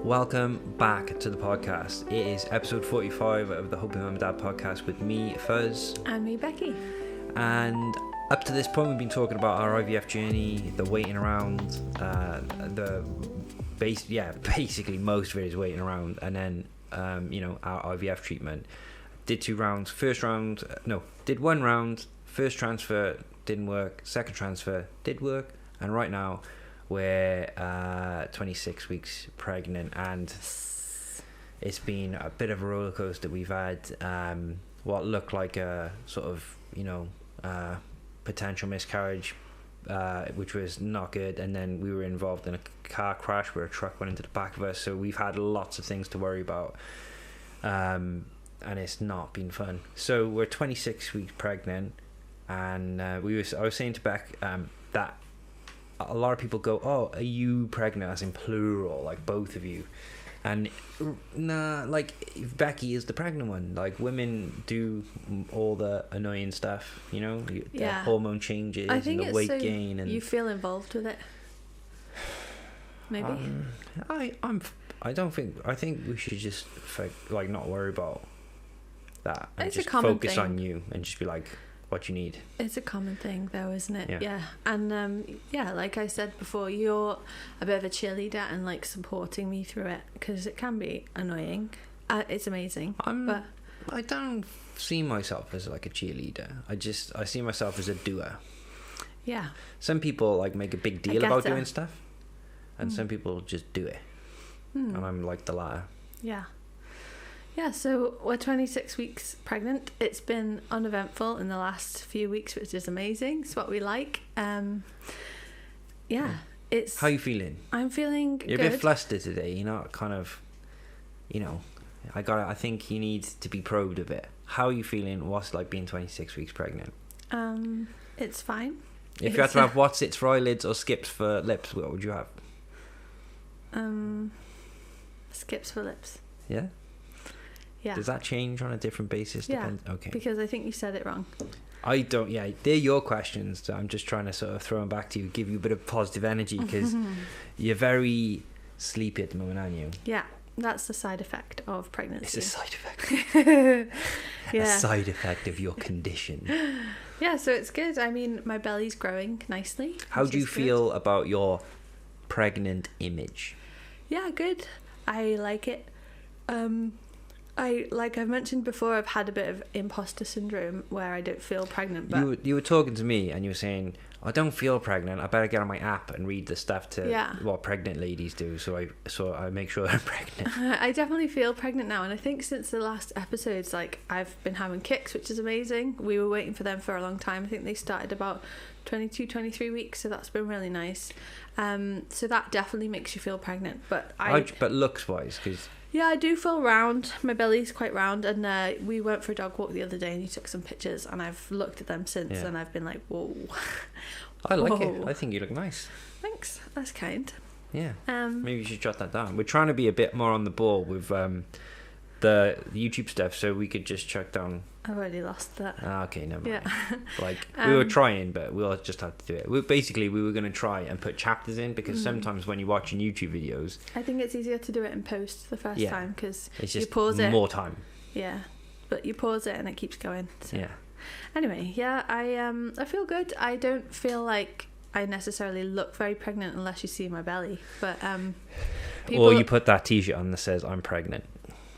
Welcome back to the podcast. It is episode 45 of the Hope Mum and Dad podcast with me, Fuzz. And me, Becky. And up to this point, we've been talking about our IVF journey, the waiting around, basically most of it is waiting around, and then, our IVF treatment. Did 2 rounds. Did 1 round. First transfer didn't work. Second transfer did work. And right now, we're 26 weeks pregnant, and it's been a bit of a roller coaster. We've had what looked like a sort of potential miscarriage, which was not good, and then we were involved in a car crash where a truck went into the back of us. So we've had lots of things to worry about, and it's not been fun. So we're 26 weeks pregnant, and I was saying to Beck that a lot of people go, "Oh, are you pregnant?" as in plural, like both of you. And nah, like Becky is the pregnant one. Like women do all the annoying stuff, the hormone changes and the weight gain, and you feel involved with it. Maybe. I think we should just not worry about that and it's just a common focus thing. on you and just be like, what you need. It's a common thing though, isn't it? Yeah. And like I said before, you're a bit of a cheerleader and like supporting me through it, because it can be annoying. It's amazing, but I don't see myself as like a cheerleader. I see myself as a doer. Yeah. Some people like make a big deal about doing stuff, and some people just do it. And I'm like the latter. Yeah, so we're 26 weeks pregnant. It's been uneventful in the last few weeks, which is amazing. It's what we like. It's... How are you feeling? I'm feeling You're good. a bit flustered today. You're not kind of, I think you need to be probed a bit. How are you feeling? What's it like being 26 weeks pregnant? It's fine. If you had to have what's-its for eyelids or skips for lips, what would you have? Skips for lips. Yeah? Yeah. Does that change on a different basis? Yeah. Okay. Because I think you said it wrong. I don't. Yeah, they're your questions. So I'm just trying to sort of throw them back to you, give you a bit of positive energy, because you're very sleepy at the moment, aren't you? Yeah, that's the side effect of pregnancy. It's a side effect. Yeah. A side effect of your condition. Yeah, so it's good. I mean, my belly's growing nicely. How do you feel about your pregnant image? Yeah, good. I like it. Like I've mentioned before, I've had a bit of imposter syndrome where I don't feel pregnant. But you were talking to me and you were saying, I don't feel pregnant. I better get on my app and read the stuff to what pregnant ladies do. So I make sure I'm pregnant. I definitely feel pregnant now, and I think since the last episodes, like I've been having kicks, which is amazing. We were waiting for them for a long time. I think they started about 22, 23 weeks, so that's been really nice. So that definitely makes you feel pregnant. But but looks wise, because. Yeah, I do feel round. My belly's quite round, and we went for a dog walk the other day and you took some pictures, and I've looked at them since and I've been like, whoa. I like it. I think you look nice. Thanks. That's kind. Yeah. Maybe you should jot that down. We're trying to be a bit more on the ball with the YouTube stuff, so we could just check down. I've already lost that. Okay, never mind. Yeah. We were trying, but we'll just have to do it. We were going to try and put chapters in, because sometimes when you're watching YouTube videos, I think it's easier to do it in post the first time, because you pause it. More time. Yeah, but you pause it and it keeps going. So. Yeah. Anyway, I feel good. I don't feel like I necessarily look very pregnant unless you see my belly, but or you put that T-shirt on that says "I'm pregnant."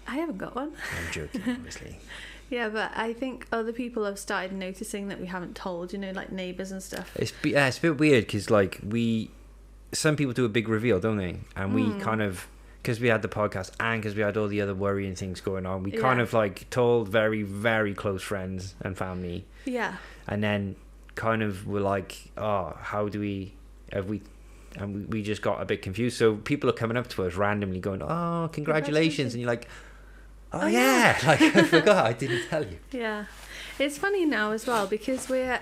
I haven't got one. I'm joking, obviously. Yeah, but I think other people have started noticing that we haven't told, like neighbours and stuff. It's a bit weird, because some people do a big reveal, don't they? And we kind of, because we had the podcast and because we had all the other worrying things going on, we kind of told very, very close friends and family. Yeah. And then kind of were like, oh, how do we, and we just got a bit confused. So people are coming up to us randomly going, oh, congratulations. And you're like, oh yeah, I forgot, I didn't tell you. Yeah, it's funny now as well, because we're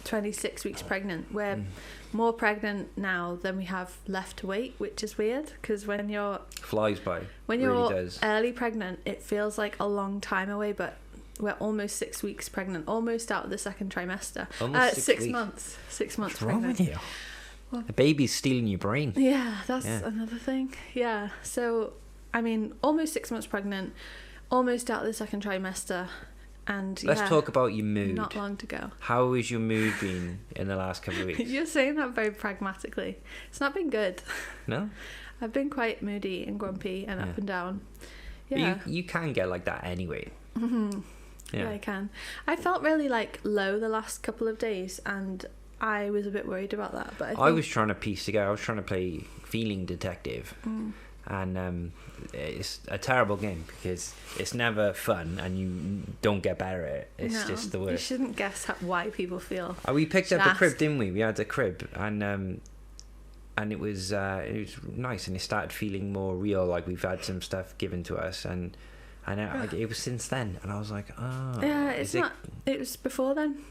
26 weeks pregnant. We're more pregnant now than we have left to wait, which is weird, because when you're flies by, when you're early pregnant, it feels like a long time away, but we're almost 6 weeks pregnant, almost out of the second trimester. Almost 6 months. 6 months. What's wrong with you? A baby's stealing your brain. Yeah, that's another thing. Yeah. So, I mean, almost 6 months pregnant, almost out of the second trimester, and Let's talk about your mood. Not long to go. How has your mood been in the last couple of weeks? You're saying that very pragmatically. It's not been good. No? I've been quite moody and grumpy and up and down. Yeah. But you can get like that anyway. Mm-hmm. Yeah, I can. I felt really like low the last couple of days, and I was a bit worried about that. But I was trying to piece together. I was trying to play feeling detective, and it's a terrible game because it's never fun, and you don't get better at it. It's just the worst. You shouldn't guess why people feel. We picked up a crib, didn't we? We had a crib, and it was nice, and it started feeling more real. Like we've had some stuff given to us, and it was since then, and I was like, oh. Yeah, it's not. It was before then.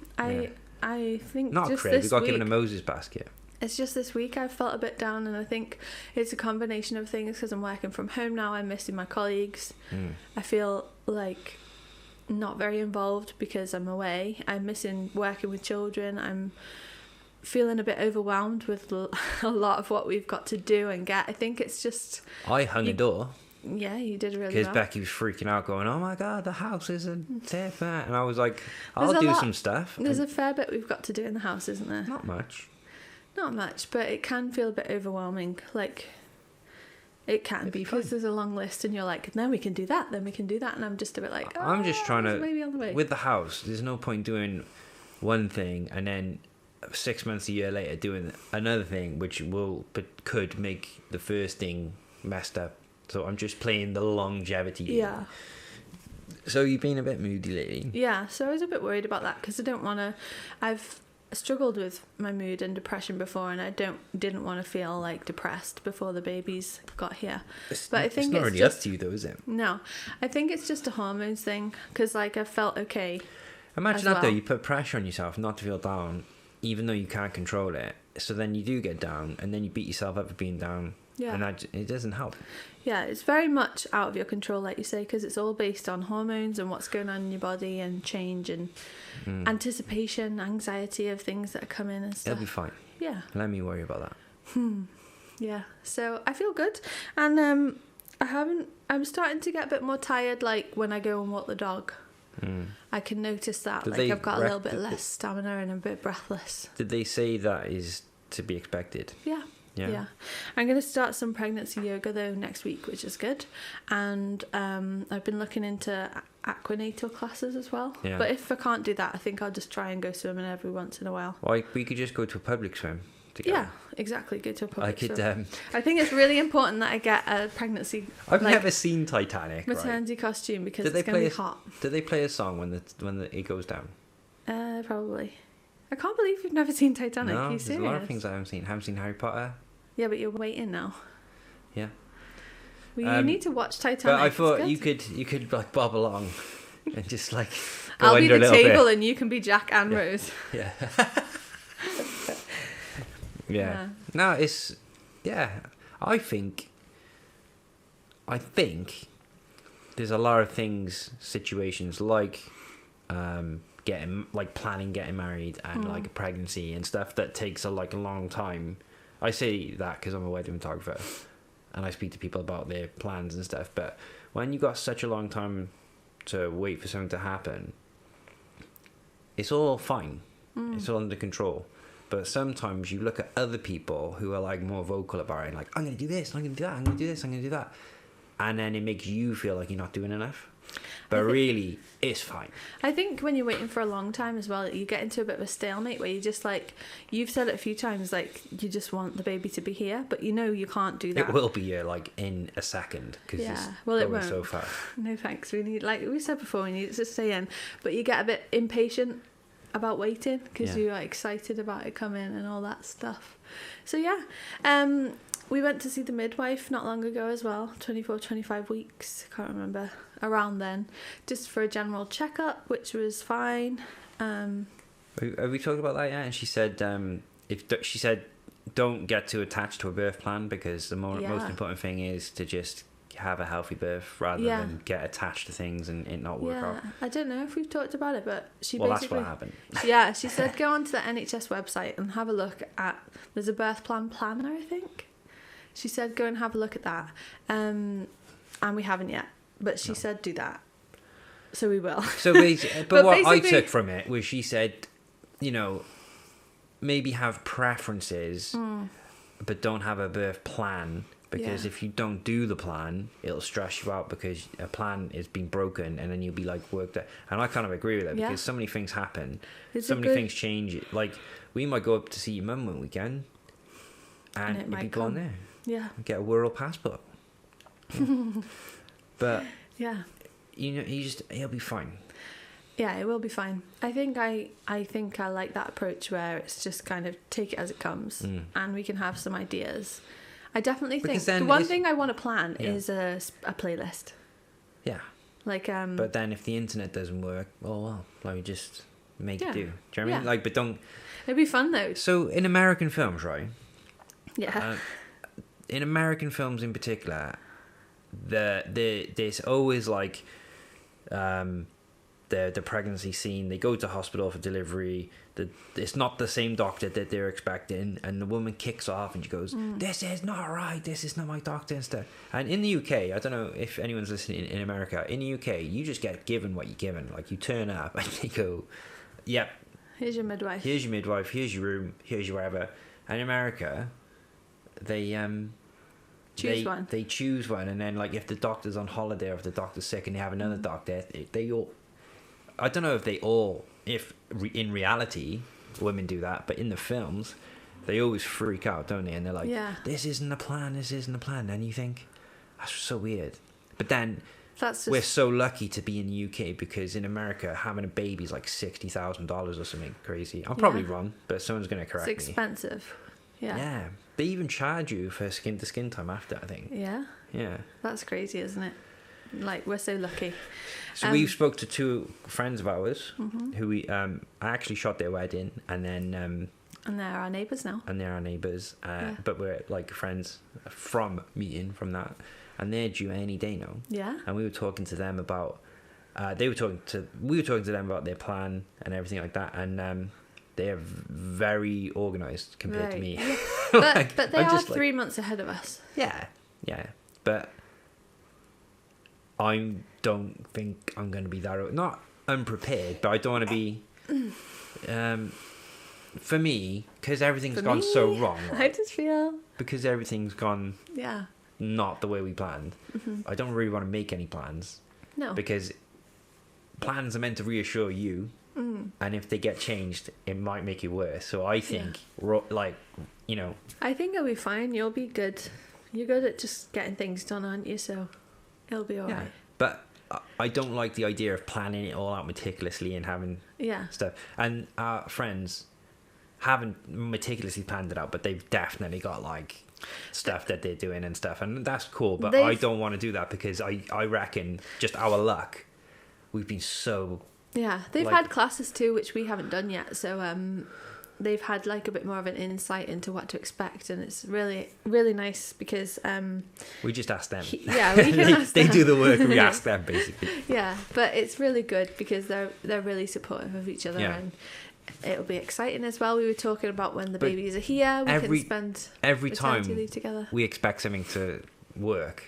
I think not just a crib. This we got week, given a Moses basket. It's just this week I felt a bit down, and I think it's a combination of things because I'm working from home now. I'm missing my colleagues. I feel like not very involved because I'm away. I'm missing working with children. I'm feeling a bit overwhelmed with a lot of what we've got to do and get. I think it's just... I hung a door. Yeah, you did really well. Because Becky was freaking out going, oh my God, the house isn't safe. And I was like, I'll do some stuff. There's a fair bit we've got to do in the house, isn't there? Not much. Not much, but it can feel a bit overwhelming. Like, it can be because there's a long list and you're like, then we can do that, then we can do that. And I'm just a bit like, I'm just trying to... Maybe on the way. With the house, there's no point doing one thing and then 6 months, a year later doing another thing which could make the first thing messed up. So I'm just playing the longevity game. Yeah. So you've been a bit moody lately. Yeah, so I was a bit worried about that because I don't want to... I've struggled with my mood and depression before, and I didn't want to feel like depressed before the babies got here. But I think it's not really up to you though, is it? No, I think it's just a hormones thing because like I felt okay. Imagine that though, you put pressure on yourself not to feel down even though you can't control it, so then you do get down and then you beat yourself up for being down. Yeah. And it doesn't help. Yeah, it's very much out of your control, like you say, because it's all based on hormones and what's going on in your body and change and anticipation, anxiety of things that are coming and stuff. It'll be fine. Yeah. Let me worry about that. Yeah. So I feel good, and I'm starting to get a bit more tired. Like when I go and walk the dog, I can notice that. I've got a little bit less stamina and I'm a bit breathless. Did they say that is to be expected? Yeah. Yeah. I'm going to start some pregnancy yoga though next week, which is good. And I've been looking into aquanatal classes as well. Yeah. But if I can't do that, I think I'll just try and go swimming every once in a while. Well, we could just go to a public swim together. Yeah, exactly. Go to a public swim. I think it's really important that I get a pregnancy... I've never seen Titanic, maternity costume because it's going to be hot. Did they play a song when it goes down? Probably. I can't believe you've never seen Titanic. No, Are you serious? There's a lot of things I haven't seen. I haven't seen Harry Potter. Yeah, but you're waiting now. Yeah. Well, you need to watch Titanic. But I thought you could like bob along and just like go I'll be under the a little table bit. And you can be Jack and Rose. Yeah. Yeah. No, it's I think there's a lot of situations like planning getting married and like a pregnancy and stuff that takes a long time. I say that because I'm a wedding photographer and I speak to people about their plans and stuff, but when you got such a long time to wait for something to happen, it's all fine. It's all under control. But sometimes you look at other people who are like more vocal about it, like, I'm going to do this, I'm going to do that, I'm going to do this, I'm going to do that. And then it makes you feel like you're not doing enough. But really, it's fine. I think when you're waiting for a long time as well, you get into a bit of a stalemate where you just like, you've said it a few times, like you just want the baby to be here, but you know you can't do that. It will be here like in a second because it's going so fast. No thanks. We need, like we said before, we need it to stay in. But you get a bit impatient about waiting because you're excited about it coming and all that stuff. So we went to see the midwife not long ago as well, 24, 25 weeks, can't remember, around then, just for a general checkup, which was fine. Have we talked about that yet? And she said, don't get too attached to a birth plan because the most important thing is to just have a healthy birth rather than get attached to things and it not work out. I don't know if we've talked about it, but she Well, basically... that's what happened. Yeah, she said go onto the NHS website and have a look at... There's a birth plan planner, I think. She said go and have a look at that. And we haven't yet. But she said do that. So we will. So but what I took from it was she said, you know, maybe have preferences, but don't have a birth plan. Because if you don't do the plan, it'll stress you out because a plan is being broken and then you'll be like worked out. And I kind of agree with that because so many things happen. So many things change. Like, we might go up to see your mum one weekend and you'll be gone there. Yeah. Get a world passport. But, yeah, you know, it'll be fine. Yeah, it will be fine. I think I like that approach where it's just kind of take it as it comes and we can have some ideas. I definitely think the one thing I want to plan is a playlist. Yeah. Like But then if the internet doesn't work, well, like we just make it do. Do you know what I mean? Like, but don't. It'd be fun though. So in American films, right? Yeah. In American films in particular, there's always like the pregnancy scene. They go to hospital for delivery. It's not the same doctor that they're expecting, and the woman kicks off and she goes, "This is not right. This is not my doctor," and stuff. And in the UK, I don't know if anyone's listening in America. In the UK, you just get given what you're given. Like, you turn up and they go, "Yep, here's your midwife. Here's your midwife. Here's your room. Here's your wherever." And in America, they choose one. They choose one, and then like if the doctor's on holiday or if the doctor's sick and they have another doctor, they all. I don't know if they all, in reality, women do that, but in the films, they always freak out, don't they? And they're like, "This isn't a plan. This isn't a plan." And you think, that's so weird. But then we're so lucky to be in the UK because in America, having a baby is like $60,000 or something crazy. I'm probably wrong, but someone's going to correct me. It's expensive. Yeah. Yeah. They even charge you for skin-to-skin time after, I think. Yeah. Yeah. That's crazy, isn't it? Like, we're so lucky. So we spoke to two friends of ours who we I actually shot their wedding, and then and they're our neighbours now. And they're our neighbours, but we're like friends from that, and they're due any day now. Yeah. And we were talking to them about we were talking to them about their plan and everything like that, and they're very organised compared to me. Yeah. But they are 3 months ahead of us. Yeah, yeah, but I don't think I'm going to be that... Not unprepared, but I don't want to be... for me, because everything's gone so wrong. Right? I just feel... Because everything's gone not the way we planned. I don't really want to make any plans. No. Because plans are meant to reassure you. And if they get changed, it might make it worse. So I think, like, you know... I think it'll be fine. You'll be good. You're good at just getting things done, aren't you? So... It'll be alright. But I don't like the idea of planning it all out meticulously and having stuff. And our friends haven't meticulously planned it out, but they've definitely got like stuff that they're doing and stuff. And that's cool. But I don't want to do that because I reckon just our luck, we've been so... Yeah, they've had classes too, which we haven't done yet. So they've had like a bit more of an insight into what to expect, and it's really, really nice because we just ask them. We can ask them. They do the work and we ask them basically. Yeah, but it's really good because they're really supportive of each other, and it'll be exciting as well. We were talking about when the babies are here, we can spend every time leave together. We expect something to work.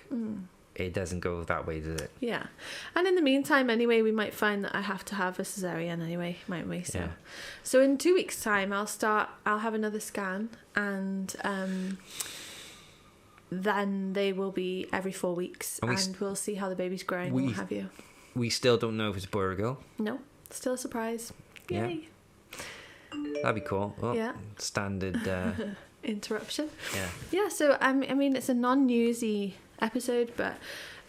It doesn't go that way, does it? Yeah. And in the meantime, anyway, we might find that I have to have a cesarean anyway, mightn't we? So in 2 weeks' time, I'll have another scan, and then they will be every 4 weeks, and we'll see how the baby's growing and what have you. We still don't know if it's a boy or a girl. No, still a surprise. Yay. Yeah. That'd be cool. Well, standard... interruption. Yeah. Yeah, so I mean, it's a non-newsy episode, but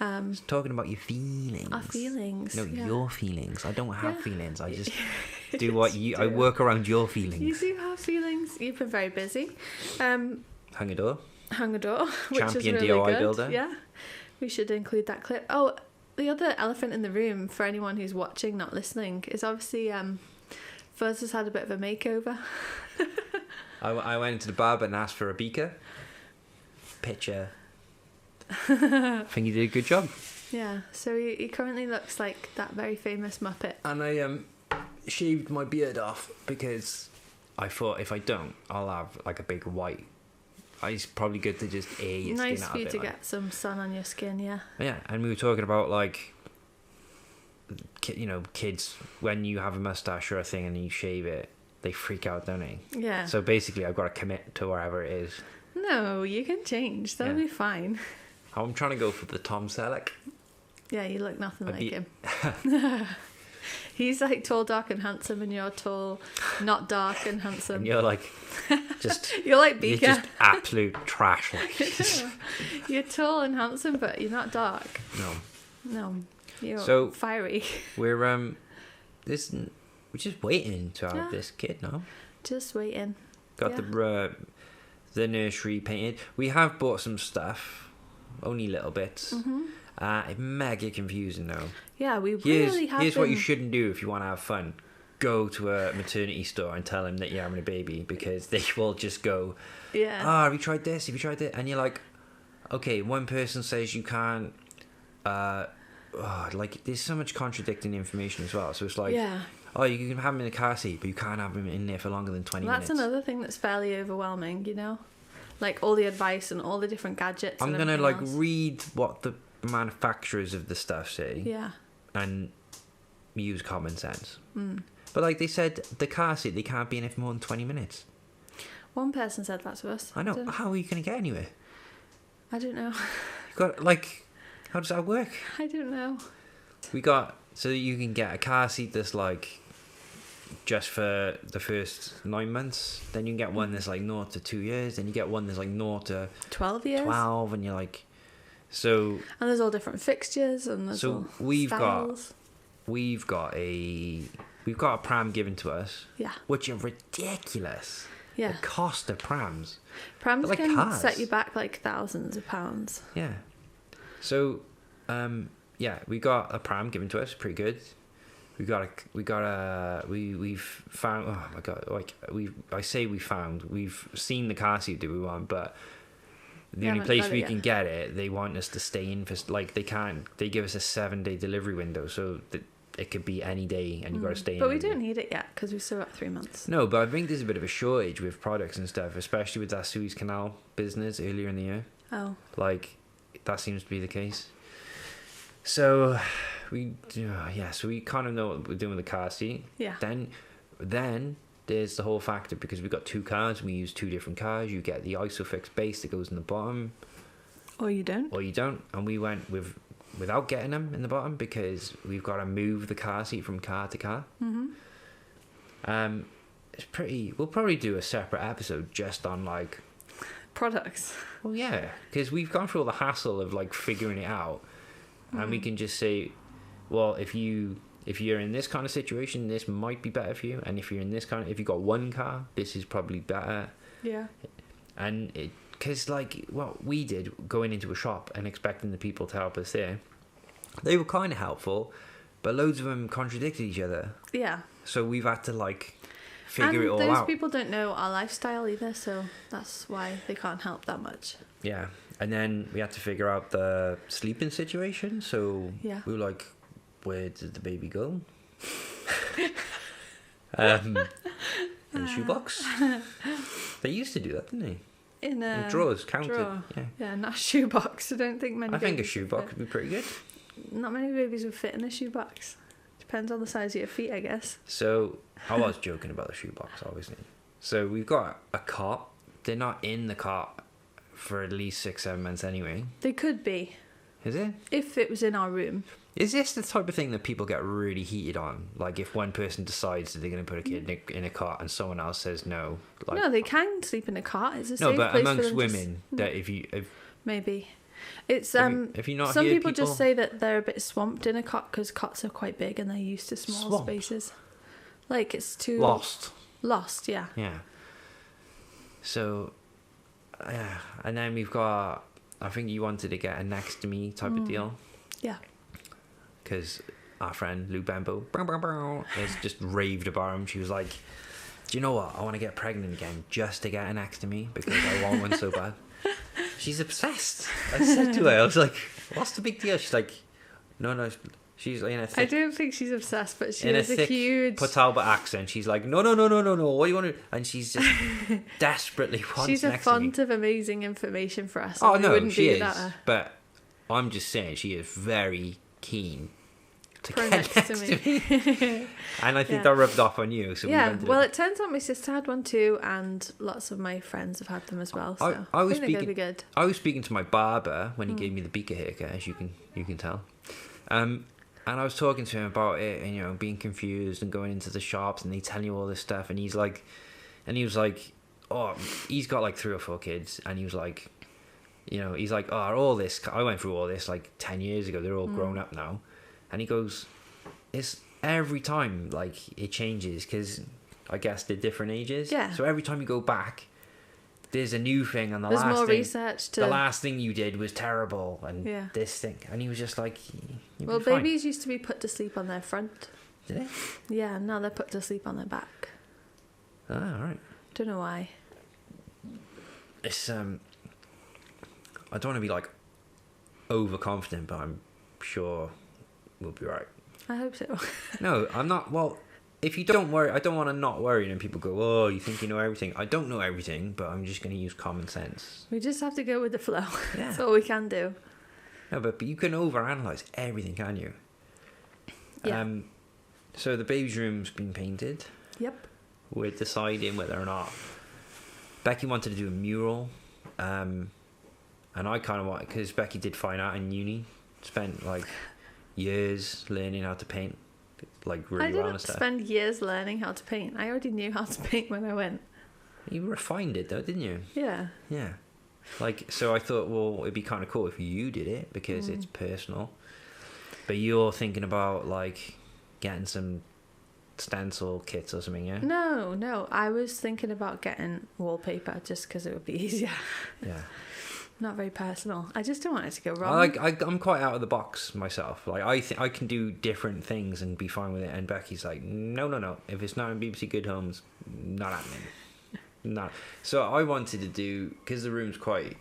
it's talking about your feelings. Our feelings. No, your feelings. I don't have feelings. I just do what I work around your feelings. You do have feelings. You've been very busy. Hung a door, which champion is really DIY good. builder. Yeah, we should include that clip. Oh, the other elephant in the room for anyone who's watching, not listening, is obviously Fuzz has had a bit of a makeover. I went into the barber and asked for a beaker, pitcher, I think he did a good job. Yeah, so he currently looks like that very famous Muppet. And I shaved my beard off because I thought if I don't, I'll have like a big white. It's probably good to just air your skin Nice out for a you bit, to like. get some sun on your skin, yeah. Yeah, and we were talking about like, you know, kids when you have a mustache or a thing and you shave it, they freak out, don't they? Yeah. So basically, I've got to commit to wherever it is. No, you can change. That'll Yeah. be fine. I'm trying to go for the Tom Selleck. Yeah, you look nothing I'd like be- him. He's like tall, dark, and handsome, and you're tall, not dark and handsome. And you're like, just You're like you're Beaker. just absolute trash. Like, You're tall and handsome, but you're not dark. no, No, you're So- fiery. we're we're just waiting to have Yeah. this kid now. Just waiting. Got Yeah. the nursery painted. We have bought some stuff, only little bits. It's mega confusing though. Yeah, we really have Here's what you been- shouldn't do if you want to have fun. Go to a maternity store and tell them that you're having a baby, because they will just go, Yeah. have you tried this? Have you tried it? And you're like, okay, one person says you can't. Like there's so much contradicting information as well. So it's like, yeah. oh, you can have him in a car seat, but you can't have him in there for longer than 20 That's minutes. another thing that's fairly overwhelming, you know? Like all the advice and all the different gadgets. I'm and gonna everything like else. read what the manufacturers of the stuff say Yeah. and use common sense. Mm. But like they said, the car seat, they can't be in it for more than 20 minutes. One person said that to us. I know. don't- How are you gonna get anywhere? I don't know. You got like, how does that work? I don't know. We got so you can get a car seat that's like just for the first 9 months. Then you can get one that's like 0 to 2 years. Then you get one that's like 0 to 12 years. 12, and you're like, so And there's all different fixtures and there's So all we've got- styles. we've got a pram given to us, Yeah. which are ridiculous. Yeah. The cost of prams. Prams They're like can cars. set you back like thousands of pounds. Yeah. So, yeah, we got a pram given to us, pretty good. We've found, oh my god, like we've seen the car seat that we want, but the We only haven't place got it we yet. can get it, they want us to stay in for, like, they give us a 7-day delivery window, so that it could be any day and you've got to stay in. But we any day. don't need it yet because we've still got 3 months. No, but I think there's a bit of a shortage with products and stuff, especially with that Suez Canal business earlier in the year. Oh. Like, that seems to be the case. So so we kind of know what we're doing with the car seat. Yeah. Then there's the whole factor, because we've got 2 cars, we use 2 different cars. You get the Isofix base that goes in the bottom, Or you don't. or you don't. And we went without getting them in the bottom because we've got to move the car seat from car to car. Mm-hmm. It's pretty. We'll probably do a separate episode just on like. Products. Well, yeah, because we've gone through all the hassle of like figuring it out, and we can just say, well, if you're in this kind of situation, this might be better for you, and if you've got 1 car, this is probably better. Yeah. And it, because like what we did going into a shop and expecting the people to help us there, they were kind of helpful, but loads of them contradicted each other. Yeah. So we've had to like figure and it all those out. people don't know our lifestyle either, so that's why they can't help that much. Yeah, and then we had to figure out the sleeping situation. So Yeah. we were like, where did the baby go? In a shoebox. They used to do that, didn't they? In a In drawers, counted. drawer. Yeah. Yeah, not a shoebox. I don't think many I think a babies shoebox would would be pretty good. fit. Not many babies would fit in a shoebox. Depends on the size of your feet, I guess. So I was joking about the shoebox, obviously. So we've got a cot. They're not in the cot for at least 6-7 months anyway. They could be, Is it? if it was in our room. Is this the type of thing that people get really heated on? Like if one person decides that they're going to put a kid in a cot and someone else says no? Like, No, they can sleep in a cot. It's a no, safe but place for amongst them to women, that if maybe. It's have you not some heard people just say that they're a bit swamped in a cot because cots are quite big and they're used to small Swamped? spaces. Like it's too lost, yeah. yeah. So, yeah, and then we've got. I think you wanted to get a next to me type of deal. Yeah. Because our friend Lou Bembo has just raved about him. She was like, "Do you know what? I want to get pregnant again just to get an next to me because I want one so bad." She's obsessed. I said to her, I was like, what's the big deal? She's like, no. She's like in a thick, I don't think she's obsessed, but she in has a a thick huge... Port Talbot accent. She's like, no. What do you want to... And she's just desperately wants She's a next to me. font of amazing information for us. Oh, and we no, wouldn't she do is. without her. But I'm just saying, she is very keen to Pro get next next to to me. And I think Yeah. that rubbed off on you. So we Yeah, went to well, it turns out my sister had one too, and lots of my friends have had them as well. So I was think they're going to be good. I was speaking to my barber when he gave me the beaker haircut, as you can tell. And I was talking to him about it, and, you know, being confused and going into the shops, and they tell you all this stuff, and he was like, oh, he's got like 3 or 4 kids, and he was like, you know, he's like, oh, all this, I went through all this like 10 years ago, they're all grown up now, and he goes, it's every time like it changes, because I guess they're different ages, Yeah. so every time you go back, there's a new thing, and There's more research to... the last thing you did was terrible, and Yeah. this thing, and he was just like, you'll Well, be fine. babies used to be put to sleep on their front. Did it? Yeah, now they're put to sleep on their back. Ah, all right. Don't know why. It's I don't want to be like overconfident, but I'm sure we'll be right. I hope so. No, I'm not. Well, if you don't worry, I don't want to not worry, and people go, "Oh, you think you know everything?" I don't know everything, but I'm just going to use common sense. We just have to go with the flow. Yeah. That's all we can do. No, but you can overanalyze everything, can you? Yeah. So the baby's room's been painted. Yep. We're deciding whether or not Becky wanted to do a mural, and I kind of want, because Becky did fine art in uni, spent like years learning how to paint, like really I well and didn't stuff. spend years learning how to paint. I already knew how to paint when I went. You refined it though, didn't you? Yeah. Yeah. Like, so I thought, well, it'd be kind of cool if you did it, because it's personal. But you're thinking about like getting some stencil kits or something, yeah? No. I was thinking about getting wallpaper just because it would be easier. Yeah. Not very personal. I just don't want it to go wrong. I'm quite out of the box myself. Like, I think I can do different things and be fine with it. And Becky's like, no. If it's not in BBC Good Homes, not happening. No. So I wanted to do, because the room's quite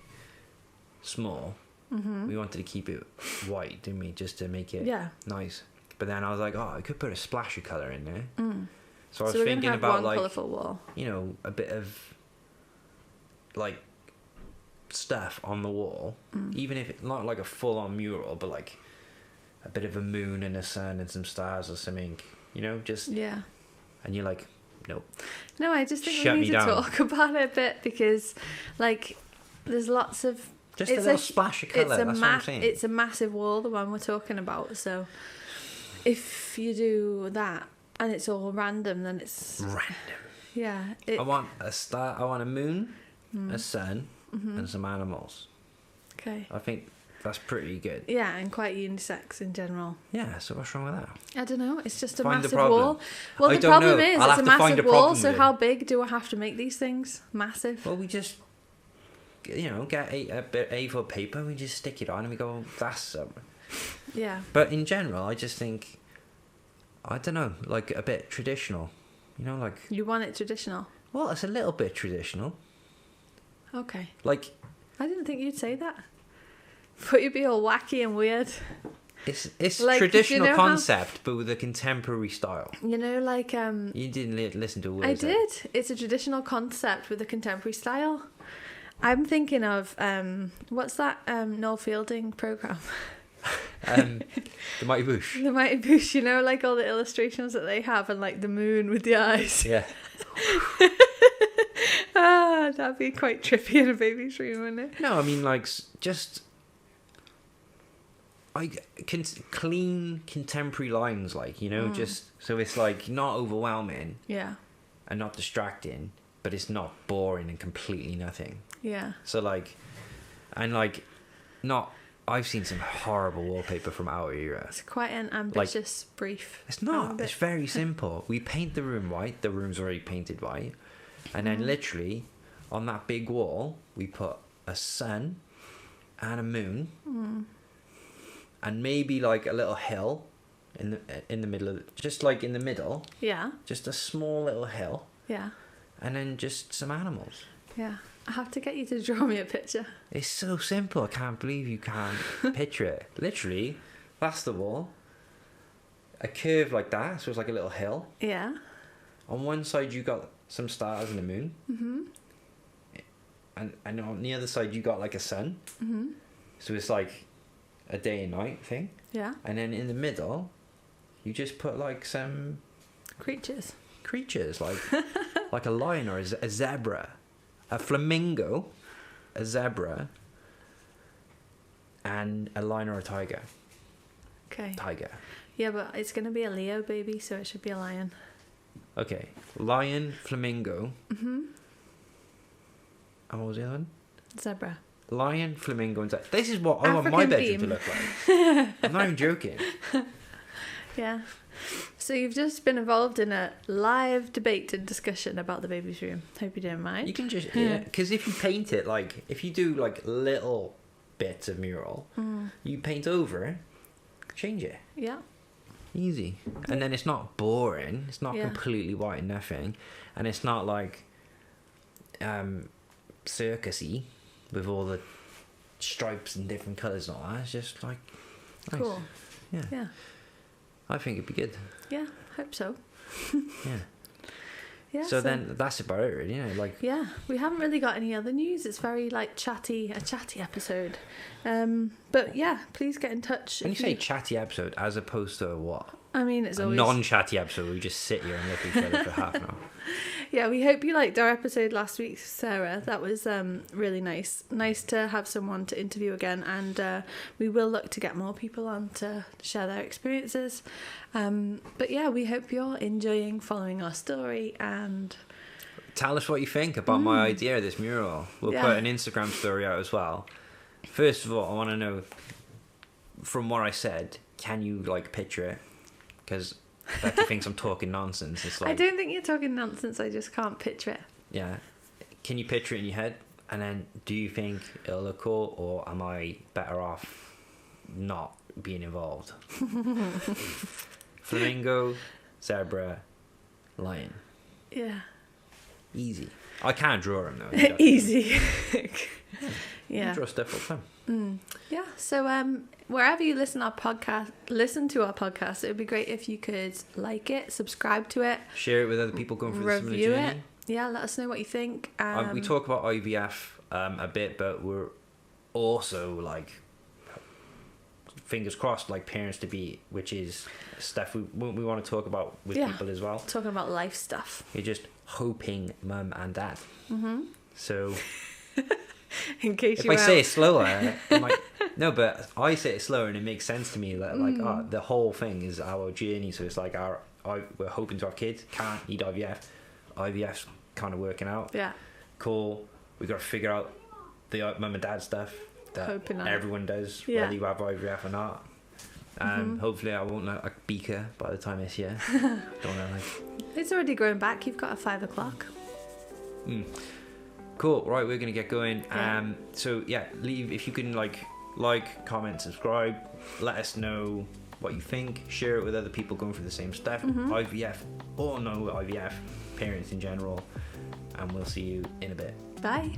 small, we wanted to keep it white, didn't we? Just to make it nice. But then I was like, oh, I could put a splash of colour in there. So I was we're thinking gonna have about one like, colourful wall. you know, a bit of like stuff on the wall, even if it's not like a full-on mural, but like a bit of a moon and a sun and some stars or something, you know, just and you're like, nope. No, I just think Shut we me need to down. talk about it a bit, because like there's lots of Just a little splash of colour, that's what I'm saying. It's a massive wall, the one we're talking about. So if you do that and it's all random, then it's Random. yeah. I want a star, I want a moon, a sun, and some animals. Okay. I think that's pretty good. Yeah, and quite unisex in general. Yeah, so what's wrong with that? I don't know. It's just a Find the massive problem. wall. Well, I the don't problem know. is I'll it's have a to find massive a wall. problem So with it. how big do I have to make these things? Massive. Well, we just, you know, get a bit A4 paper and we just stick it on and we go, that's Yeah. But in general, I just think, I don't know, like a bit traditional. You know, like, You want it traditional. well, it's a little bit traditional. Okay. Like, I didn't think you'd say that. But you'd be all wacky and weird. it's Like, traditional you know how- concept, but with a contemporary style. You know, like You didn't listen to a word. I did. It's a traditional concept with a contemporary style. I'm thinking of what's that Noel Fielding program? The Mighty Boosh. The Mighty Boosh. You know, like all the illustrations that they have, and like the moon with the eyes. Yeah. That'd be quite trippy in a baby's room, wouldn't it? No, I mean, like, just clean contemporary lines, like, you know, just so it's like not overwhelming Yeah. and not distracting, but it's not boring and completely nothing. Yeah. So like, and like, not. I've seen some horrible wallpaper from our era. It's quite an ambitious brief. It's not. It's very simple. We paint the room white. The room's already painted white, and then literally on that big wall we put a sun and a moon, and maybe like a little hill in the middle of just like in the middle, Yeah. just a small little hill, Yeah. and then just some animals. Yeah. I have to get you to draw me a picture. It's so simple. I can't believe you can't picture it. Literally, that's the wall. A curve like that, so it's like a little hill. Yeah. On one side you got some stars and a moon. Mm-hmm. And on the other side you got like a sun. Mm-hmm. So it's like a day and night thing. Yeah. And then in the middle, you just put like some creatures like like a lion or a zebra, a flamingo, a zebra, and a lion or a tiger. Okay. Tiger. Yeah, but it's going to be a Leo baby, so it should be a lion. Okay. Lion, flamingo. Mm-hmm. And what was the other one? Zebra. Lion, flamingo, and zebra. This is what I want my bedroom to look like. I'm not even joking. Yeah. So you've just been involved in a live debate and discussion about the baby's room. Hope you don't mind. You can just, because if you paint it, like, if you do like little bits of mural, you paint over it, change it. Yeah. Easy. And then it's not boring. It's not completely white and nothing. And it's not like circusy with all the stripes and different colours and all that. It's just like nice. Cool. Yeah. I think it'd be good. Yeah, hope so. Yeah. Yeah. So then that's about it, really. You know, like. Yeah, we haven't really got any other news. It's very like a chatty episode. But yeah, please get in touch. When you say chatty episode, as opposed to what? I mean, it's a always non-chatty episode where we just sit here and look at each other for half an hour. Yeah, we hope you liked our episode last week, Sarah. That was really nice. Nice to have someone to interview again, and we will look to get more people on to share their experiences. But yeah, we hope you're enjoying following our story, and tell us what you think about my idea of this mural. We'll put an Instagram story out as well. First of all, I want to know, from what I said, can you like picture it? Because Becky thinks I'm talking nonsense. It's like, I don't think you're talking nonsense. I just can't picture it. Yeah. Can you picture it in your head? And then, do you think it'll look cool, or am I better off not being involved? Flamingo, zebra, lion. Yeah. Easy. I can't draw them though. Easy. Yeah. I draw stuff all the time. Yeah. So wherever you listen to our podcast, it would be great if you could like it, subscribe to it, share it with other people going through the similar journey. Review it. Yeah, let us know what you think. We talk about IVF a bit, but we're also like, fingers crossed, like parents to be, which is stuff we want to talk about with people as well. Talking about life stuff. You're just hoping mum and dad. So in case if I say it slower, I'm like, no, but I say it slower and it makes sense to me that like the whole thing is our journey. So it's like we're hoping to have kids, can't need IVF. IVF's kind of working out. Yeah. Cool. We got to figure out the mum and dad stuff that everyone does, whether you have IVF or not. Hopefully I won't look like Beaker by the time it's here. Don't know, like. It's already grown back. You've got a 5 o'clock. Cool. Right, we're gonna get going. So yeah, leave if you can like, comment, subscribe. Let us know what you think. Share it with other people going through the same stuff. IVF or no IVF, parents in general. And we'll see you in a bit. Bye.